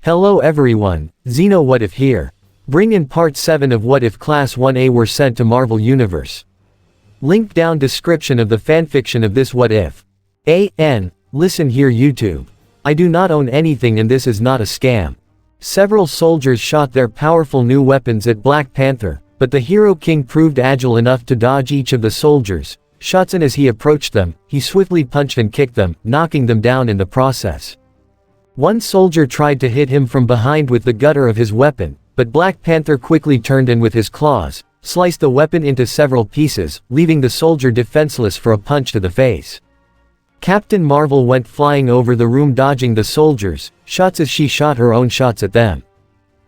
Hello everyone, Xeno What If here. Bring in part 7 of What If Class 1A were sent to Marvel Universe. Link down description of the fanfiction of this What If. Listen here YouTube. I do not own anything and this is not a scam. Several soldiers shot their powerful new weapons at Black Panther, but the Hero King proved agile enough to dodge each of the soldiers' shots, and as he approached them, he swiftly punched and kicked them, knocking them down in the process. One soldier tried to hit him from behind with the gutter of his weapon, but Black Panther quickly turned in with his claws, sliced the weapon into several pieces, leaving the soldier defenseless for a punch to the face. Captain Marvel went flying over the room dodging the soldiers' shots as she shot her own shots at them.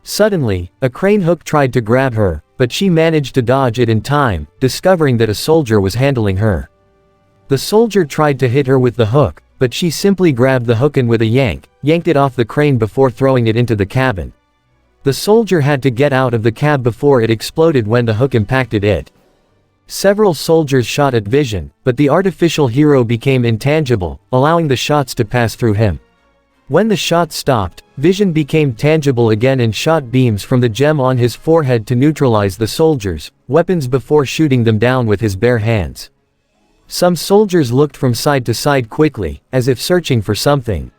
Suddenly, a crane hook tried to grab her, but she managed to dodge it in time, discovering that a soldier was handling her. The soldier tried to hit her with the hook, but she simply grabbed the hook and with a yanked it off the crane before throwing it into the cabin. The soldier had to get out of the cab before it exploded when the hook impacted it. Several soldiers shot at Vision, but the artificial hero became intangible, allowing the shots to pass through him. When the shots stopped, Vision became tangible again and shot beams from the gem on his forehead to neutralize the soldiers' weapons before shooting them down with his bare hands. Some soldiers looked from side to side quickly, as if searching for something.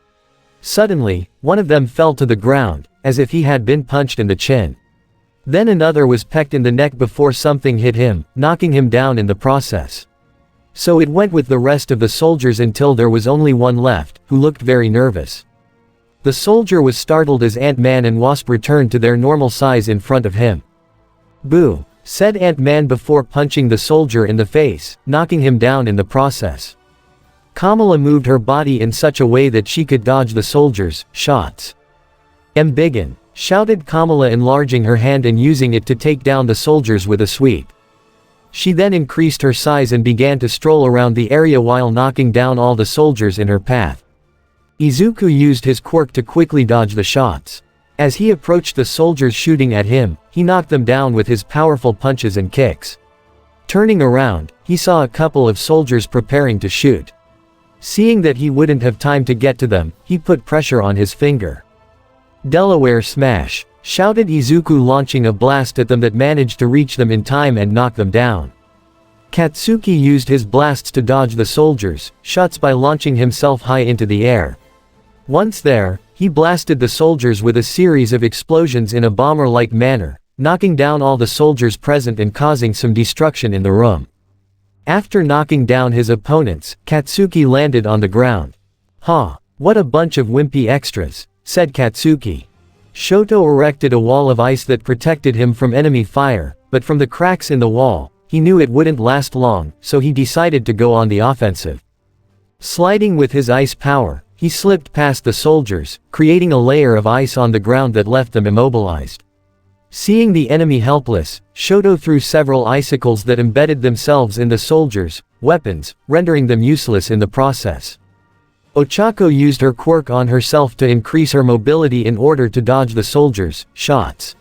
Suddenly, one of them fell to the ground, as if he had been punched in the chin. Then another was pecked in the neck before something hit him, knocking him down in the process. So it went with the rest of the soldiers until there was only one left, who looked very nervous. The soldier was startled as Ant-Man and Wasp returned to their normal size in front of him. "Boo," said Ant-Man before punching the soldier in the face, knocking him down in the process. Kamala moved her body in such a way that she could dodge the soldiers' shots. "Embiggen," shouted Kamala, enlarging her hand and using it to take down the soldiers with a sweep. She then increased her size and began to stroll around the area while knocking down all the soldiers in her path. Izuku used his quirk to quickly dodge the shots. As he approached the soldiers shooting at him, he knocked them down with his powerful punches and kicks. Turning around, he saw a couple of soldiers preparing to shoot. Seeing that he wouldn't have time to get to them, he put pressure on his finger. "Delaware smash," shouted Izuku, launching a blast at them that managed to reach them in time and knock them down. Katsuki used his blasts to dodge the soldiers' shots by launching himself high into the air. Once there, he blasted the soldiers with a series of explosions in a bomber-like manner, knocking down all the soldiers present and causing some destruction in the room. After knocking down his opponents, Katsuki landed on the ground. "Ha, what a bunch of wimpy extras," said Katsuki. Shoto erected a wall of ice that protected him from enemy fire, but from the cracks in the wall, he knew it wouldn't last long, so he decided to go on the offensive. Sliding with his ice power, he slipped past the soldiers, creating a layer of ice on the ground that left them immobilized. Seeing the enemy helpless, Shoto threw several icicles that embedded themselves in the soldiers' weapons, rendering them useless in the process. Ochako used her quirk on herself to increase her mobility in order to dodge the soldiers' shots.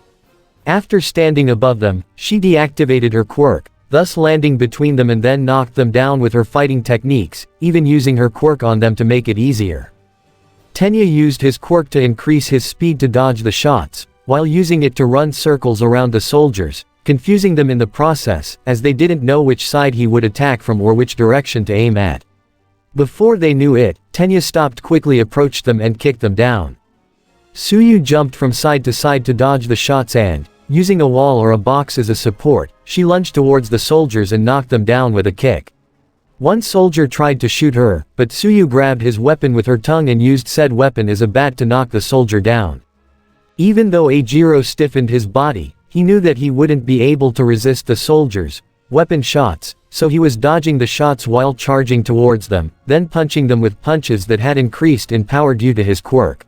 After standing above them, she deactivated her quirk, thus landing between them and then knocked them down with her fighting techniques, even using her quirk on them to make it easier. Tenya used his quirk to increase his speed to dodge the shots, while using it to run circles around the soldiers, confusing them in the process, as they didn't know which side he would attack from or which direction to aim at. Before they knew it, Tenya stopped, quickly approached them and kicked them down. Suyu jumped from side to side to dodge the shots and, using a wall or a box as a support, she lunged towards the soldiers and knocked them down with a kick. One soldier tried to shoot her, but Suyu grabbed his weapon with her tongue and used said weapon as a bat to knock the soldier down. Even though Eijiro stiffened his body, he knew that he wouldn't be able to resist the soldiers' weapon shots, so he was dodging the shots while charging towards them, then punching them with punches that had increased in power due to his quirk.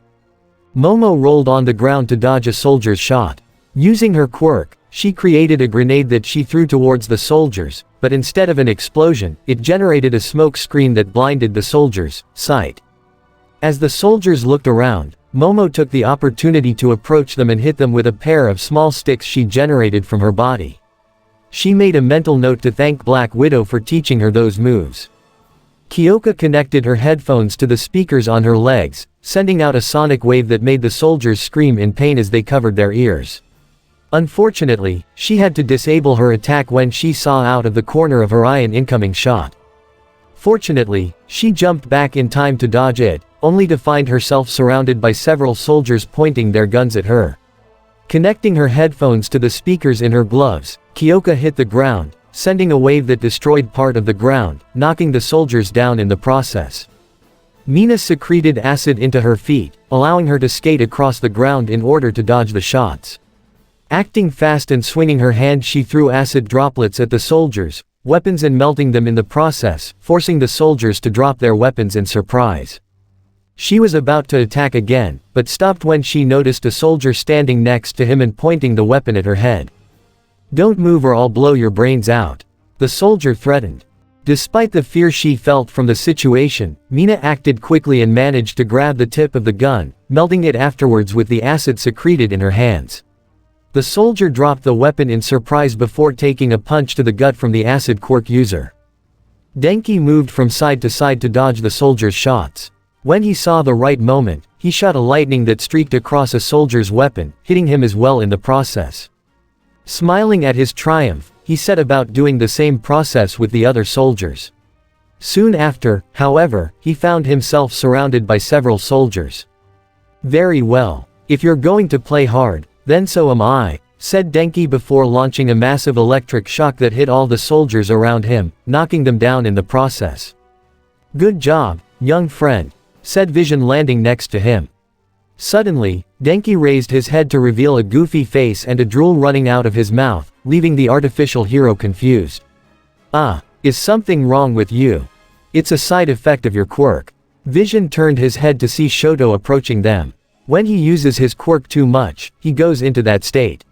Momo rolled on the ground to dodge a soldier's shot. Using her quirk, she created a grenade that she threw towards the soldiers, but instead of an explosion, it generated a smoke screen that blinded the soldiers' sight. As the soldiers looked around, Momo took the opportunity to approach them and hit them with a pair of small sticks she generated from her body. She made a mental note to thank Black Widow for teaching her those moves. Kyoka connected her headphones to the speakers on her legs, sending out a sonic wave that made the soldiers scream in pain as they covered their ears. Unfortunately, she had to disable her attack when she saw out of the corner of her eye an incoming shot. Fortunately, she jumped back in time to dodge it, only to find herself surrounded by several soldiers pointing their guns at her. Connecting her headphones to the speakers in her gloves, Kyoka hit the ground, sending a wave that destroyed part of the ground, knocking the soldiers down in the process. Mina secreted acid into her feet, allowing her to skate across the ground in order to dodge the shots. Acting fast and swinging her hand, she threw acid droplets at the soldiers' weapons and melting them in the process, forcing the soldiers to drop their weapons in surprise. She was about to attack again, but stopped when she noticed a soldier standing next to him and pointing the weapon at her head. "Don't move or I'll blow your brains out," the soldier threatened. Despite the fear she felt from the situation, Mina acted quickly and managed to grab the tip of the gun, melting it afterwards with the acid secreted in her hands. The soldier dropped the weapon in surprise before taking a punch to the gut from the acid quirk user. Denki moved from side to side to dodge the soldier's shots. When he saw the right moment, he shot a lightning that streaked across a soldier's weapon, hitting him as well in the process. Smiling at his triumph, he set about doing the same process with the other soldiers. Soon after, however, he found himself surrounded by several soldiers. "Very well. If you're going to play hard, then so am I," said Denki before launching a massive electric shock that hit all the soldiers around him, knocking them down in the process. "Good job, young friend," said Vision landing next to him. Suddenly, Denki raised his head to reveal a goofy face and a drool running out of his mouth, leaving the artificial hero confused. "Ah, is something wrong with you? It's a side effect of your quirk." Vision turned his head to see Shoto approaching them. When he uses his quirk too much, he goes into that state.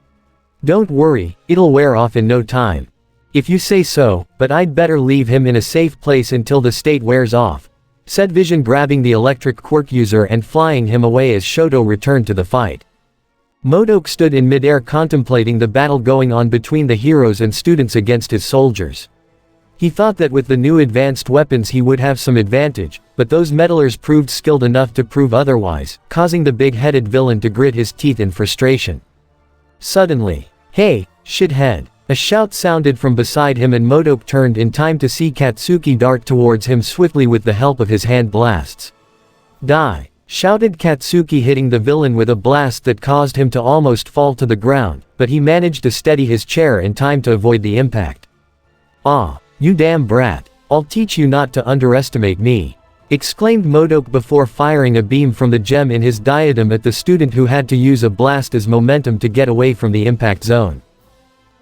"Don't worry, it'll wear off in no time." "If you say so, but I'd better leave him in a safe place until the state wears off," said Vision, grabbing the electric quirk user and flying him away as Shoto returned to the fight. MODOK stood in midair contemplating the battle going on between the heroes and students against his soldiers. He thought that with the new advanced weapons he would have some advantage, but those meddlers proved skilled enough to prove otherwise, causing the big-headed villain to grit his teeth in frustration. Suddenly, "Hey, shithead!" a shout sounded from beside him and MODOK turned in time to see Katsuki dart towards him swiftly with the help of his hand blasts. "Die!" shouted Katsuki, hitting the villain with a blast that caused him to almost fall to the ground, but he managed to steady his chair in time to avoid the impact. "Ah, you damn brat, I'll teach you not to underestimate me," exclaimed MODOK before firing a beam from the gem in his diadem at the student who had to use a blast as momentum to get away from the impact zone.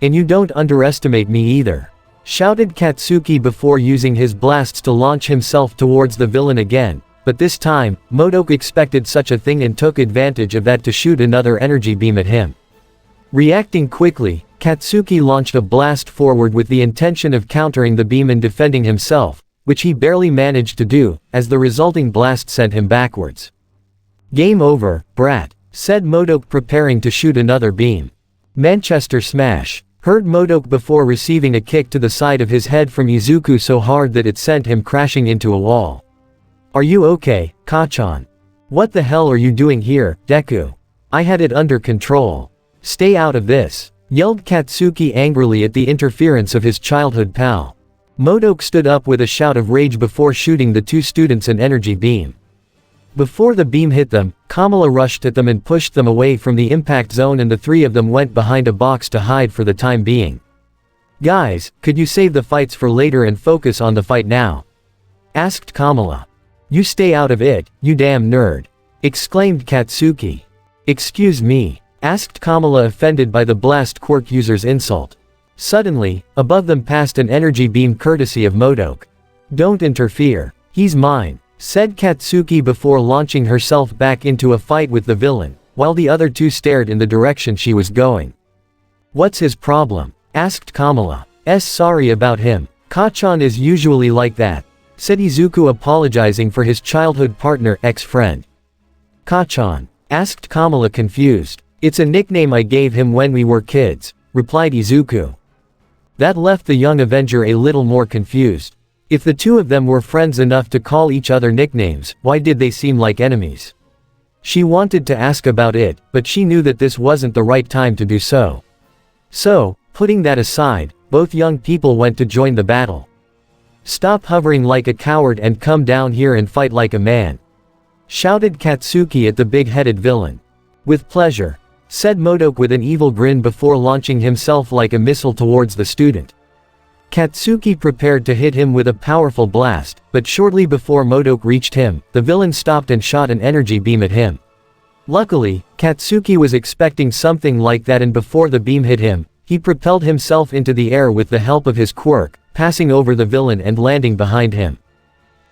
"And you don't underestimate me either," shouted Katsuki before using his blasts to launch himself towards the villain again, but this time, MODOK expected such a thing and took advantage of that to shoot another energy beam at him. Reacting quickly, Katsuki launched a blast forward with the intention of countering the beam and defending himself, which he barely managed to do, as the resulting blast sent him backwards. "Game over, brat," said MODOK preparing to shoot another beam. "Manchester Smash," heard MODOK before receiving a kick to the side of his head from Izuku so hard that it sent him crashing into a wall. "Are you okay, Kachan? What the hell are you doing here, Deku? I had it under control. Stay out of this," yelled Katsuki angrily at the interference of his childhood pal. MODOK stood up with a shout of rage before shooting the two students an energy beam. Before the beam hit them, Kamala rushed at them and pushed them away from the impact zone, and the three of them went behind a box to hide for the time being. "Guys, could you save the fights for later and focus on the fight now?" asked Kamala. "You stay out of it, you damn nerd," exclaimed Katsuki. "Excuse me?" asked Kamala, offended by the blast quirk user's insult. Suddenly, above them passed an energy beam courtesy of MODOK. "Don't interfere. He's mine," said Katsuki before launching herself back into a fight with the villain, while the other two stared in the direction she was going. "What's his problem?" asked Kamala. Sorry about him. Kachan is usually like that," said Izuku, apologizing for his childhood partner ex-friend. "Kachan?" asked Kamala, confused. "It's a nickname I gave him when we were kids," replied Izuku. That left the young Avenger a little more confused. If the two of them were friends enough to call each other nicknames, why did they seem like enemies? She wanted to ask about it, but she knew that this wasn't the right time to do so. So, putting that aside, both young people went to join the battle. "Stop hovering like a coward and come down here and fight like a man," shouted Katsuki at the big-headed villain. "With pleasure," said MODOK with an evil grin before launching himself like a missile towards the student. Katsuki prepared to hit him with a powerful blast, but shortly before MODOK reached him, the villain stopped and shot an energy beam at him. Luckily, Katsuki was expecting something like that, and before the beam hit him, he propelled himself into the air with the help of his quirk, passing over the villain and landing behind him.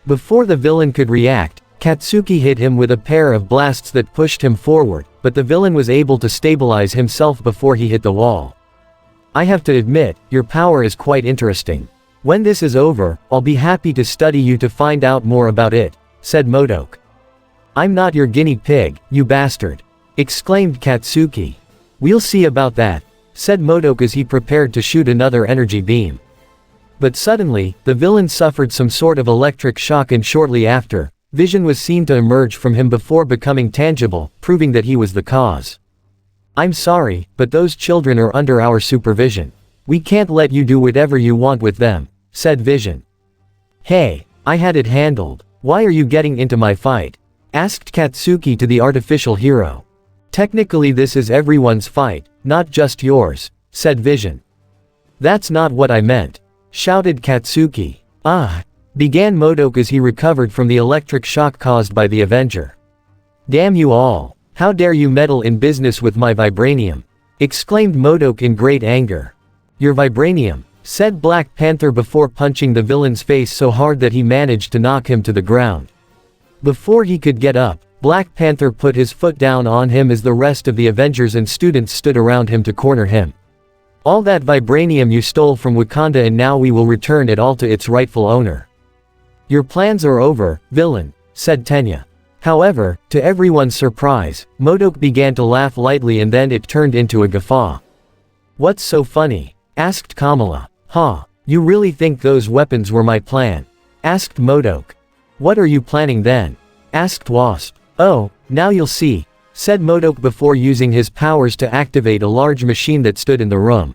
Before the villain could react, Katsuki hit him with a pair of blasts that pushed him forward, but the villain was able to stabilize himself before he hit the wall. "I have to admit, your power is quite interesting. When this is over, I'll be happy to study you to find out more about it," said MODOK. "I'm not your guinea pig, you bastard," exclaimed Katsuki. "We'll see about that," said MODOK as he prepared to shoot another energy beam. But suddenly, the villain suffered some sort of electric shock, and shortly after, vision was seen to emerge from him before becoming tangible, proving that he was the cause. "I'm sorry, but those children are under our supervision. We can't let you do whatever you want with them," said Vision. "Hey, I had it handled. Why are you getting into my fight?" asked Katsuki to the artificial hero. "Technically this is everyone's fight, not just yours," said Vision. "That's not what I meant," shouted Katsuki. "Ah," began MODOK as he recovered from the electric shock caused by the Avenger. "Damn you all. How dare you meddle in business with my vibranium?" exclaimed MODOK in great anger. "Your vibranium," said Black Panther before punching the villain's face so hard that he managed to knock him to the ground. Before he could get up, Black Panther put his foot down on him as the rest of the Avengers and students stood around him to corner him. "All that vibranium you stole from Wakanda, and now we will return it all to its rightful owner." "Your plans are over, villain," said Tenya. However, to everyone's surprise, MODOK began to laugh lightly, and then it turned into a guffaw. "What's so funny?" asked Kamala. "Huh, you really think those weapons were my plan?" asked MODOK. "What are you planning then?" asked Wasp. "Oh, now you'll see," said MODOK before using his powers to activate a large machine that stood in the room.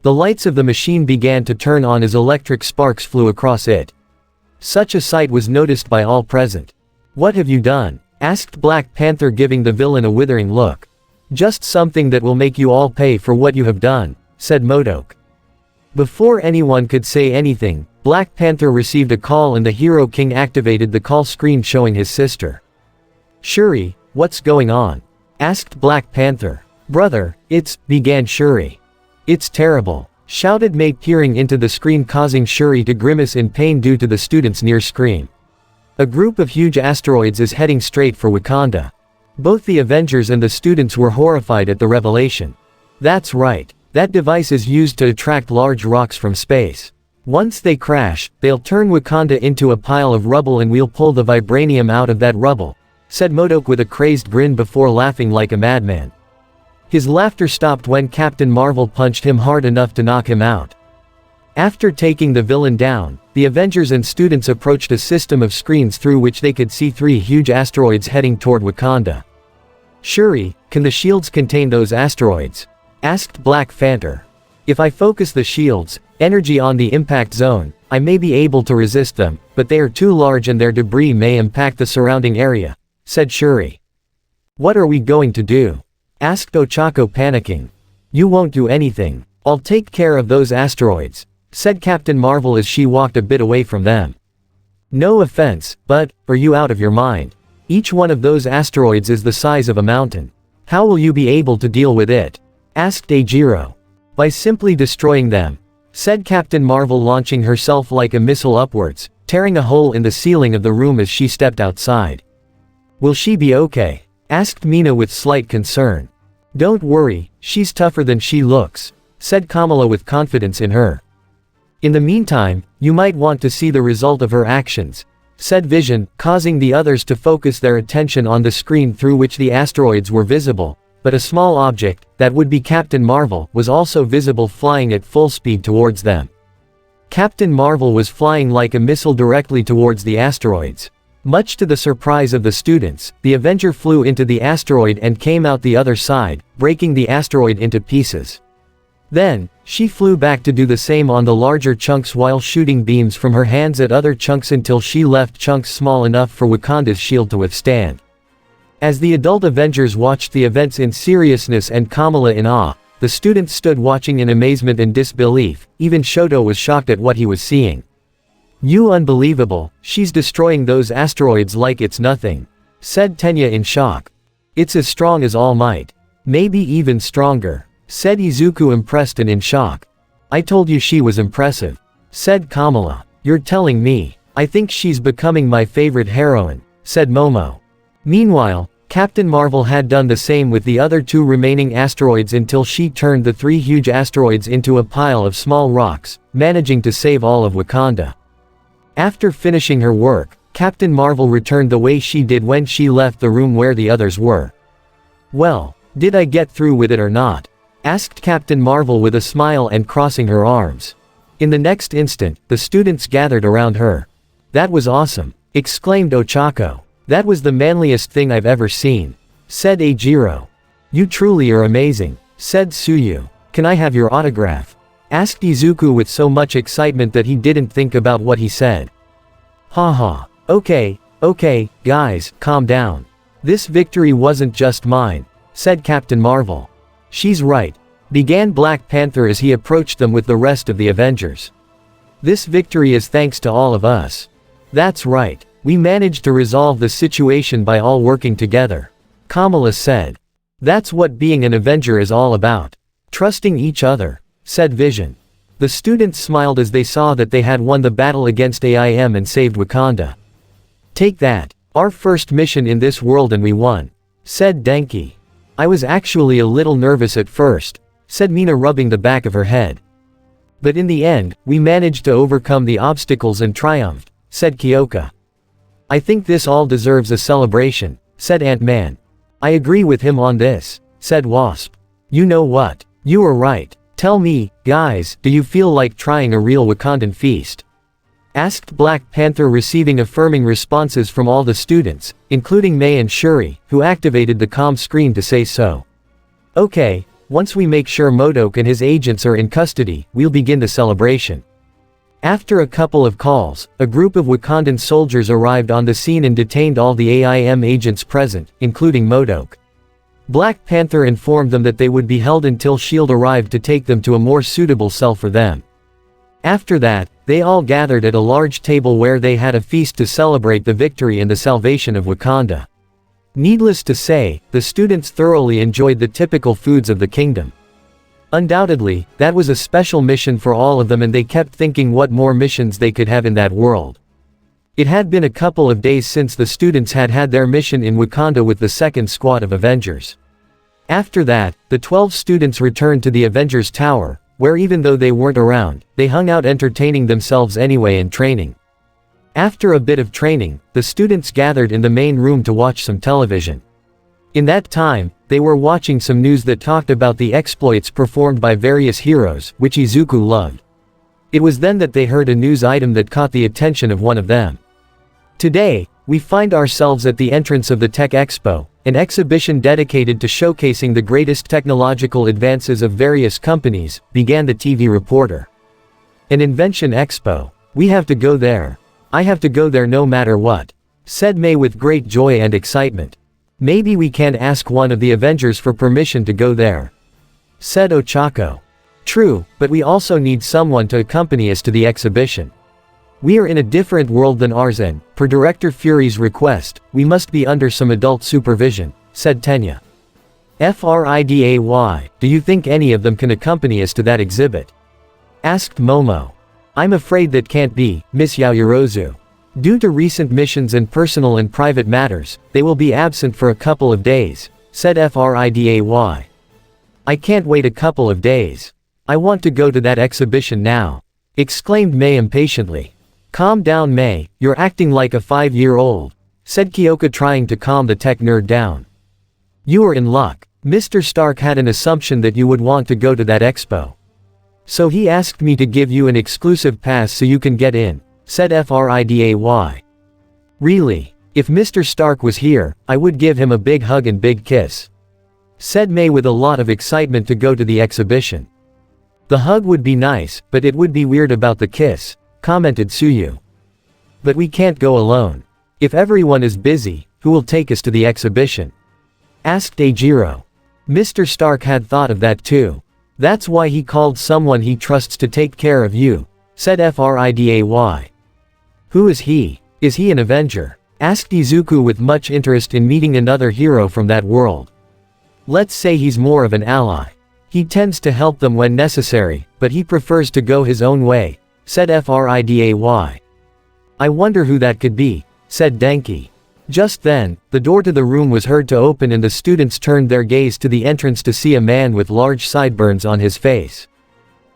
The lights of the machine began to turn on as electric sparks flew across it. Such a sight was noticed by all present. "What have you done?" asked Black Panther, giving the villain a withering look. "Just something that will make you all pay for what you have done," said MODOK. Before anyone could say anything, Black Panther received a call, and the Hero King activated the call screen showing his sister. "Shuri, what's going on?" asked Black Panther. "Brother, began Shuri. "It's terrible," shouted May, peering into the screen, causing Shuri to grimace in pain due to the student's near scream. "A group of huge asteroids is heading straight for Wakanda." Both the Avengers and the students were horrified at the revelation. "That's right. That device is used to attract large rocks from space. Once they crash, they'll turn Wakanda into a pile of rubble, and we'll pull the vibranium out of that rubble," said MODOK with a crazed grin before laughing like a madman. His laughter stopped when Captain Marvel punched him hard enough to knock him out. After taking the villain down, the Avengers and students approached a system of screens through which they could see 3 huge asteroids heading toward Wakanda. "Shuri, can the shields contain those asteroids?" asked Black Panther. "If I focus the shields, energy on the impact zone, I may be able to resist them, but they are too large and their debris may impact the surrounding area," said Shuri. "What are we going to do?" asked Ochako, panicking. "You won't do anything. I'll take care of those asteroids," said Captain Marvel as she walked a bit away from them. "No offense, but, are you out of your mind? Each one of those asteroids is the size of a mountain. How will you be able to deal with it?" asked Eijiro. "By simply destroying them," said Captain Marvel, launching herself like a missile upwards, tearing a hole in the ceiling of the room as she stepped outside. "Will she be okay?" asked Mina with slight concern. "Don't worry, she's tougher than she looks," said Kamala with confidence in her. "In the meantime, you might want to see the result of her actions," said Vision, causing the others to focus their attention on the screen through which the asteroids were visible, but a small object, that would be Captain Marvel, was also visible, flying at full speed towards them. Captain Marvel was flying like a missile directly towards the asteroids. Much to the surprise of the students, the Avenger flew into the asteroid and came out the other side, breaking the asteroid into pieces. Then, she flew back to do the same on the larger chunks while shooting beams from her hands at other chunks until she left chunks small enough for Wakanda's shield to withstand. As the adult Avengers watched the events in seriousness and Kamala in awe, the students stood watching in amazement and disbelief. Even Shoto was shocked at what he was seeing. "You unbelievable, she's destroying those asteroids like it's nothing," said Tenya in shock. "It's as strong as All Might. Maybe even stronger," said Izuku impressed and in shock. "I told you she was impressive," said Kamala. "You're telling me. I think she's becoming my favorite heroine," said Momo. Meanwhile, Captain Marvel had done the same with the other 2 remaining asteroids until she turned the 3 huge asteroids into a pile of small rocks, managing to save all of Wakanda. After finishing her work, Captain Marvel returned the way she did when she left the room where the others were. "Well, did I get through with it or not?" asked Captain Marvel with a smile and crossing her arms. In the next instant, the students gathered around her. "That was awesome," exclaimed Ochako. "That was the manliest thing I've ever seen," said Eijiro. "You truly are amazing," said Tsuyu. "Can I have your autograph?" asked Izuku with so much excitement that he didn't think about what he said. Haha. Okay, guys, calm down. This victory wasn't just mine," said Captain Marvel. "She's right," began Black Panther as he approached them with the rest of the Avengers. "This victory is thanks to all of us. That's right. We managed to resolve the situation by all working together," Kamala said. "That's what being an Avenger is all about. Trusting each other," said Vision. The students smiled as they saw that they had won the battle against AIM and saved Wakanda. "Take that. Our first mission in this world and we won," said Denki. "I was actually a little nervous at first," said Mina rubbing the back of her head. "But in the end, we managed to overcome the obstacles and triumphed," said Kyoka. "I think this all deserves a celebration," said Ant-Man. "I agree with him on this," said Wasp. "You know what? You are right. Tell me, guys, do you feel like trying a real Wakandan feast?" asked Black Panther, receiving affirming responses from all the students, including May and Shuri, who activated the comm screen to say so. "Okay, once we make sure MODOK and his agents are in custody, we'll begin the celebration." After a couple of calls, a group of Wakandan soldiers arrived on the scene and detained all the AIM agents present, including MODOK. Black Panther informed them that they would be held until S.H.I.E.L.D. arrived to take them to a more suitable cell for them. After that, they all gathered at a large table where they had a feast to celebrate the victory and the salvation of Wakanda. Needless to say, the students thoroughly enjoyed the typical foods of the kingdom. Undoubtedly, that was a special mission for all of them and they kept thinking what more missions they could have in that world. It had been a couple of days since the students had had their mission in Wakanda with the second squad of Avengers. After that, the 12 students returned to the Avengers Tower, where even though they weren't around, they hung out entertaining themselves anyway and training. After a bit of training, the students gathered in the main room to watch some television. In that time, they were watching some news that talked about the exploits performed by various heroes, which Izuku loved. It was then that they heard a news item that caught the attention of one of them. "Today, we find ourselves at the entrance of the Tech Expo, an exhibition dedicated to showcasing the greatest technological advances of various companies," began the TV reporter. "An invention expo. We have to go there. I have to go there no matter what," said May with great joy and excitement. "Maybe we can ask one of the Avengers for permission to go there," said Ochako. "True, but we also need someone to accompany us to the exhibition. We are in a different world than ours and, per Director Fury's request, we must be under some adult supervision," said Tenya. "FRIDAY, do you think any of them can accompany us to that exhibit?" asked Momo. "I'm afraid that can't be, Miss Yaoyorozu. Due to recent missions and personal and private matters, they will be absent for a couple of days," said FRIDAY. "I can't wait a couple of days. I want to go to that exhibition now," exclaimed May impatiently. "Calm down, May, you're acting like a 5-year-old," said Kyoka, trying to calm the tech nerd down. "You are in luck. Mr. Stark had an assumption that you would want to go to that expo." So he asked me to give you an exclusive pass so you can get in, said Friday. Really? If Mr. Stark was here, I would give him a big hug and big kiss, said May with a lot of excitement to go to the exhibition. The hug would be nice, but it would be weird about the kiss, commented Suyu. But we can't go alone. If everyone is busy, who will take us to the exhibition? Asked Eijiro. Mr. Stark had thought of that too. That's why he called someone he trusts to take care of you, said Friday. Who is he? Is he an Avenger? Asked Izuku with much interest in meeting another hero from that world. Let's say he's more of an ally. He tends to help them when necessary, but he prefers to go his own way, said Friday. I wonder who that could be, said Denki. Just then, the door to the room was heard to open and the students turned their gaze to the entrance to see a man with large sideburns on his face.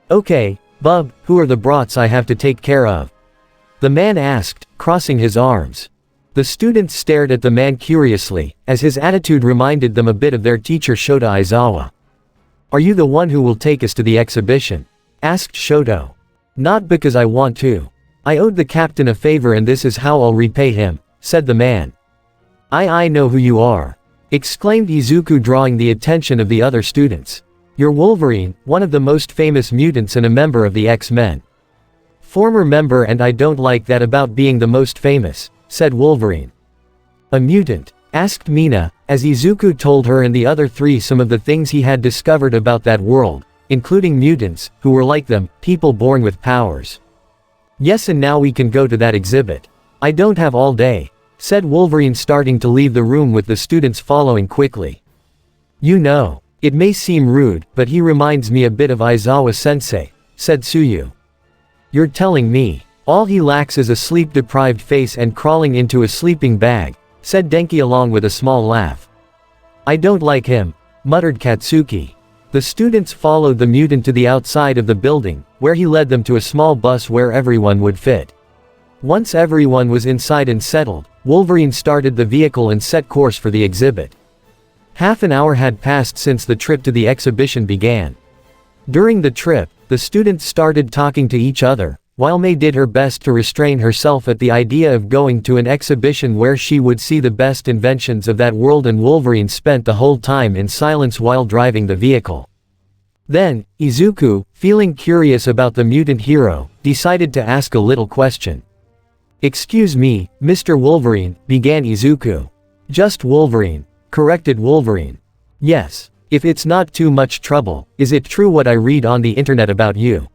Okay, bub, who are the brats I have to take care of? The man asked, crossing his arms. The students stared at the man curiously, as his attitude reminded them a bit of their teacher Shota Aizawa. Are you the one who will take us to the exhibition? Asked Shoto. Not because I want to. I owed the captain a favor and this is how I'll repay him, said the man. I know who you are, exclaimed Izuku, drawing the attention of the other students. You're Wolverine, one of the most famous mutants and a member of the X-Men. Former member, and I don't like that about being the most famous, said Wolverine. A mutant? Asked Mina, as Izuku told her and the other three some of the things he had discovered about that world, including mutants, who were like them, people born with powers. Yes, and now we can go to that exhibit. I don't have all day, said Wolverine, starting to leave the room with the students following quickly. You know, it may seem rude, but he reminds me a bit of Aizawa-sensei, said Suyu. You're telling me, all he lacks is a sleep-deprived face and crawling into a sleeping bag, said Denki along with a small laugh. I don't like him, muttered Katsuki. The students followed the mutant to the outside of the building, where he led them to a small bus where everyone would fit. Once everyone was inside and settled, Wolverine started the vehicle and set course for the exhibit. Half an hour had passed since the trip to the exhibition began. During the trip, the students started talking to each other, while May did her best to restrain herself at the idea of going to an exhibition where she would see the best inventions of that world, and Wolverine spent the whole time in silence while driving the vehicle. Then, Izuku, feeling curious about the mutant hero, decided to ask a little question. Excuse me, Mr. Wolverine, began Izuku. Just Wolverine, corrected Wolverine. Yes, if it's not too much trouble, is it true what I read on the internet about you?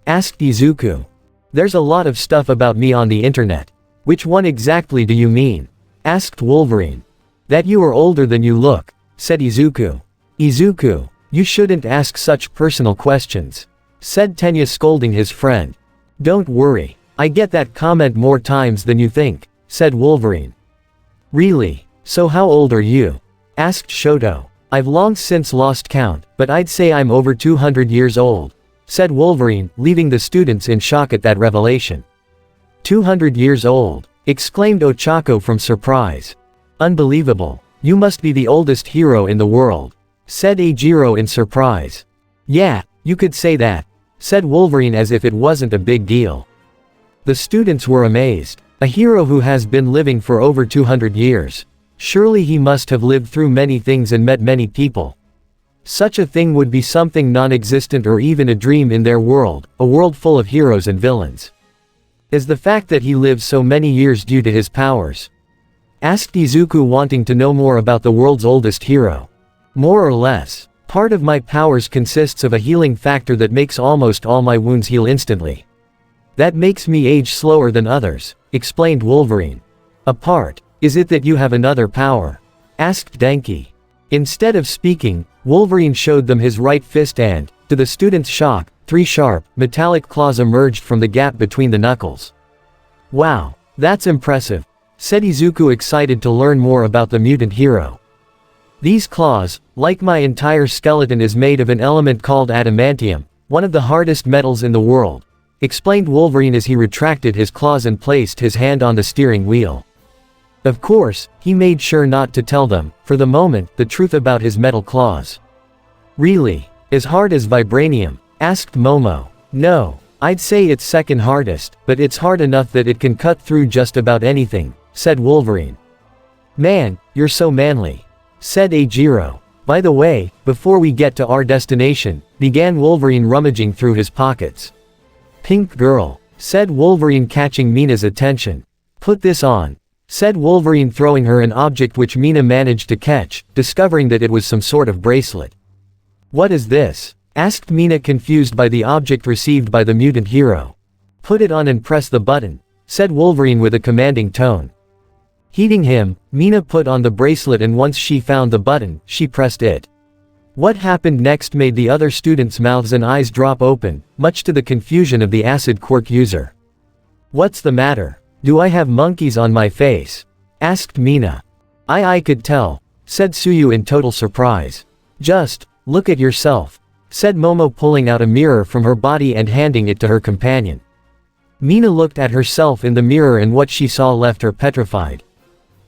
Asked Izuku. There's a lot of stuff about me on the internet. Which one exactly do you mean? Asked Wolverine. That you are older than you look, said Izuku. Izuku, you shouldn't ask such personal questions, said Tenya, scolding his friend. Don't worry, I get that comment more times than you think, said Wolverine. Really? So how old are you? Asked Shoto. I've long since lost count, but I'd say I'm over 200 years old, said Wolverine, leaving the students in shock at that revelation. 200 years old, exclaimed Ochako from surprise. Unbelievable. You must be the oldest hero in the world, said Eijiro in surprise. Yeah, you could say that, said Wolverine as if it wasn't a big deal. The students were amazed. A hero who has been living for over 200 years. Surely he must have lived through many things and met many people. Such a thing would be something non-existent or even a dream in their world, a world full of heroes and villains. Is the fact that he lives so many years due to his powers? Asked Izuku, wanting to know more about the world's oldest hero. More or less. Part of my powers consists of a healing factor that makes almost all my wounds heal instantly. That makes me age slower than others, explained Wolverine. A part. Is it that you have another power? Asked Denki. Instead of speaking, Wolverine showed them his right fist and, to the students' shock, 3 sharp, metallic claws emerged from the gap between the knuckles. Wow, that's impressive, said Izuku, excited to learn more about the mutant hero. These claws, like my entire skeleton, is made of an element called adamantium, one of the hardest metals in the world, explained Wolverine as he retracted his claws and placed his hand on the steering wheel. Of course, he made sure not to tell them, for the moment, the truth about his metal claws. Really? As hard as vibranium? asked Momo. No. I'd say it's second hardest, but it's hard enough that it can cut through just about anything, said Wolverine. Man, you're so manly, said Ajiro. By the way, before we get to our destination, began Wolverine rummaging through his pockets. Pink girl, said Wolverine catching Mina's attention. Put this on, said Wolverine throwing her an object which Mina managed to catch, discovering that it was some sort of bracelet. What is this? Asked Mina confused by the object received by the mutant hero. Put it on and press the button, said Wolverine with a commanding tone. Heeding him, Mina put on the bracelet and once she found the button, she pressed it. What happened next made the other students' mouths and eyes drop open, much to the confusion of the acid quirk user. What's the matter? Do I have monkeys on my face? Asked Mina. I could tell, said Suyu in total surprise. Just, look at yourself, said Momo pulling out a mirror from her body and handing it to her companion. Mina looked at herself in the mirror and what she saw left her petrified.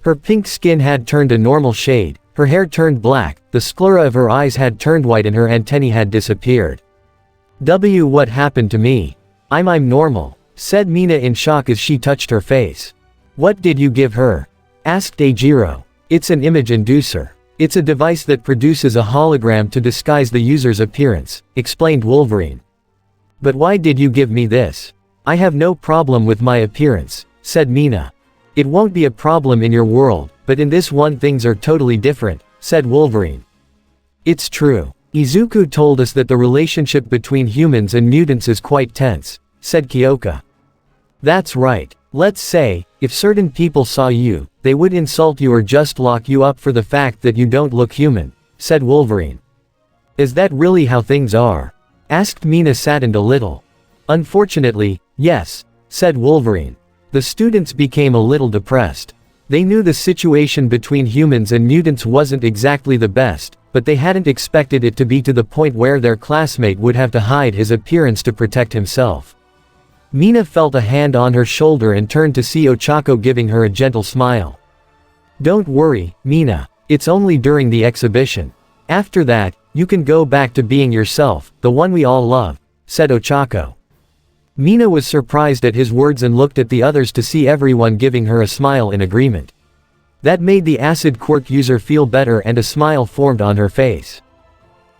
Her pink skin had turned a normal shade, her hair turned black, the sclera of her eyes had turned white and her antennae had disappeared. What happened to me? I'm normal, said Mina in shock as she touched her face. What did you give her? Asked Ajiro. It's an image inducer. It's a device that produces a hologram to disguise the user's appearance, explained Wolverine. But why did you give me this? I have no problem with my appearance, said Mina. It won't be a problem in your world, but in this one things are totally different, said Wolverine. It's true. Izuku told us that the relationship between humans and mutants is quite tense, said Kyoka. That's right. Let's say, if certain people saw you, they would insult you or just lock you up for the fact that you don't look human, said Wolverine. Is that really how things are? Asked Mina saddened a little. Unfortunately, yes, said Wolverine. The students became a little depressed. They knew the situation between humans and mutants wasn't exactly the best, but they hadn't expected it to be to the point where their classmate would have to hide his appearance to protect himself. Mina felt a hand on her shoulder and turned to see Ochako giving her a gentle smile. Don't worry, Mina. It's only during the exhibition. After that, you can go back to being yourself, the one we all love, said Ochako. Mina was surprised at his words and looked at the others to see everyone giving her a smile in agreement. That made the acid quirk user feel better and a smile formed on her face.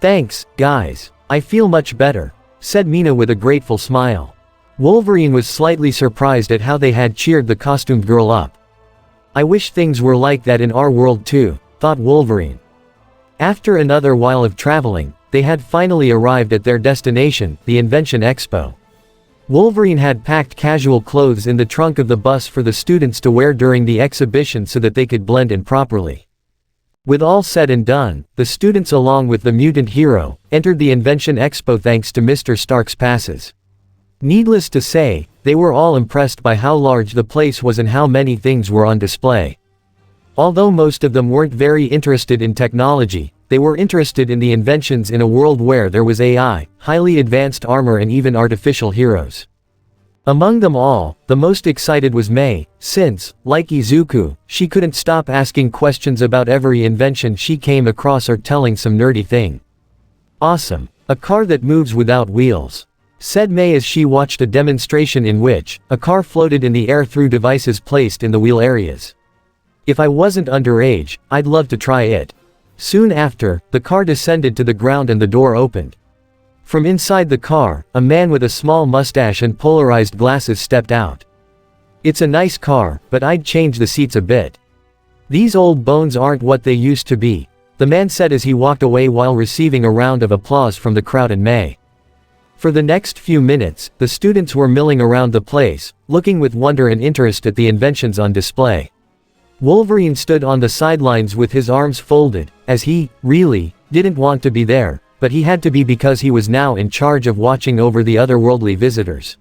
Thanks, guys. I feel much better, said Mina with a grateful smile. Wolverine was slightly surprised at how they had cheered the costumed girl up. I wish things were like that in our world too, thought Wolverine. After another while of traveling, they had finally arrived at their destination, the Invention Expo. Wolverine had packed casual clothes in the trunk of the bus for the students to wear during the exhibition so that they could blend in properly. With all said and done, the students along with the mutant hero, entered the Invention Expo thanks to Mr. Stark's passes. Needless to say, they were all impressed by how large the place was and how many things were on display. Although most of them weren't very interested in technology, they were interested in the inventions in a world where there was AI, highly advanced armor and even artificial heroes. Among them all, the most excited was Mei, since, like Izuku, she couldn't stop asking questions about every invention she came across or telling some nerdy thing. Awesome. A car that moves without wheels, said Mei as she watched a demonstration in which a car floated in the air through devices placed in the wheel areas. If I wasn't underage, I'd love to try it. Soon after, the car descended to the ground and the door opened. From inside the car, a man with a small mustache and polarized glasses stepped out. It's a nice car, but I'd change the seats a bit. These old bones aren't what they used to be, the man said as he walked away while receiving a round of applause from the crowd and Mei. For the next few minutes, the students were milling around the place, looking with wonder and interest at the inventions on display. Wolverine stood on the sidelines with his arms folded, as he, really, didn't want to be there, but he had to be because he was now in charge of watching over the otherworldly visitors.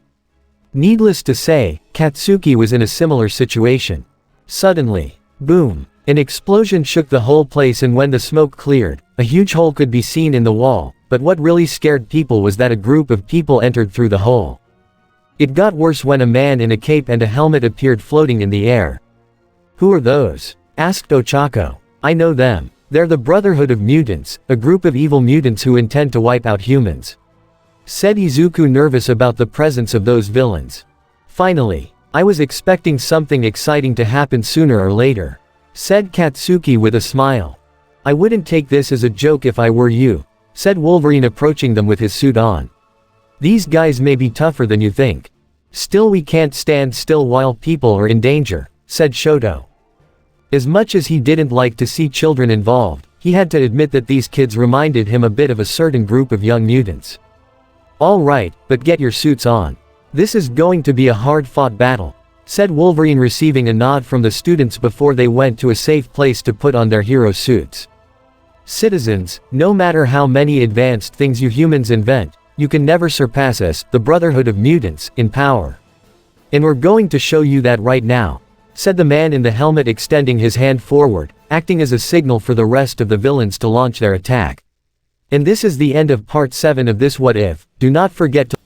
Needless to say, Katsuki was in a similar situation. Suddenly, boom! An explosion shook the whole place, and when the smoke cleared, a huge hole could be seen in the wall, but what really scared people was that a group of people entered through the hole. It got worse when a man in a cape and a helmet appeared floating in the air. Who are those? Asked Ochako. I know them. They're the Brotherhood of Mutants, a group of evil mutants who intend to wipe out humans. said Izuku, nervous about the presence of those villains. Finally. I was expecting something exciting to happen sooner or later, said Katsuki with a smile. I wouldn't take this as a joke if I were you, said Wolverine, approaching them with his suit on. These guys may be tougher than you think. Still, we can't stand still while people are in danger, said Shoto. As much as he didn't like to see children involved, he had to admit that these kids reminded him a bit of a certain group of young mutants. All right, but get your suits on. This is going to be a hard-fought battle, said Wolverine, receiving a nod from the students before they went to a safe place to put on their hero suits. Citizens, no matter how many advanced things you humans invent, you can never surpass us, the Brotherhood of Mutants, in power. And we're going to show you that right now, said the man in the helmet, extending his hand forward, acting as a signal for the rest of the villains to launch their attack. And this is the end of part 7 of this What If. Do not forget to